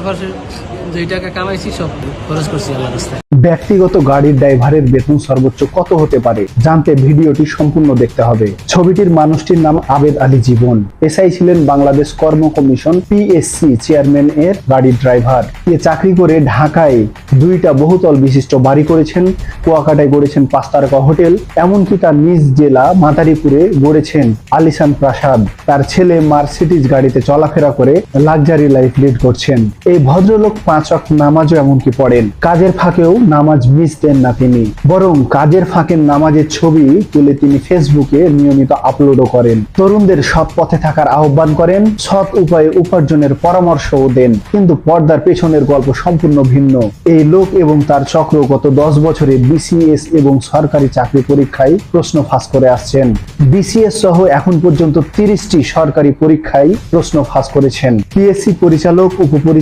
ফাঁসে যেই টাকা কামাইছি সব খরচ করছি আল্লাহর রাস্তায়। ব্যক্তিগত গাড়ির ড্রাইভারের বেতন সর্বোচ্চ কত হতে পারে জানতে ভিডিওটি সম্পূর্ণ দেখতে হবে। ছবিটির মানুষটির নাম আবেদ আলী জীবন। এসআই ছিলেন বাংলাদেশ কর্ম কমিশন পিএসসি চেয়ারম্যান এর গাড়ির ড্রাইভার। এ চাকরি করে ঢাকায় 2টা বহুতল বিশিষ্ট বাড়ি করেছেন, কুয়াকাটায় গড়েছেন 5 তারকা হোটেল, এমনকি তার নিজ জেলা মাদারীপুরে গড়েছেন আলিশান প্রাসাদ। তার ছেলে মার্সিডিজ গাড়িতে চলাফেরা করে লাক্সারি লাইফ লিড করছেন। এই ভদ্রলোক 5 ওয়াক্ত নামাজও এমনকি পড়েন। কাজের ফাঁকেও নামাজ মিস দেন না তিনি, বরং কাজের ফাঁকে নামাজের ছবি তুলে তিনি ফেসবুকে নিয়মিত আপলোডও করেন। তরুণদের সৎ পথে থাকার আহ্বান করেন, সৎ উপায়ে উপার্জনের পরামর্শও দেন। কিন্তু পর্দার পেছনের গল্প সম্পূর্ণ ভিন্ন। এই লোক এবং তার চক্র গত 10 বছরে বিসিএস এবং সরকারি চাকরি পরীক্ষায় প্রশ্ন ফাঁস করে আসছেন। বিসিএস সহ এখন পর্যন্ত 30টি সরকারি পরীক্ষায় প্রশ্ন ফাঁস করেছেন। পিএসসি পরিচালক, উপপরিচালক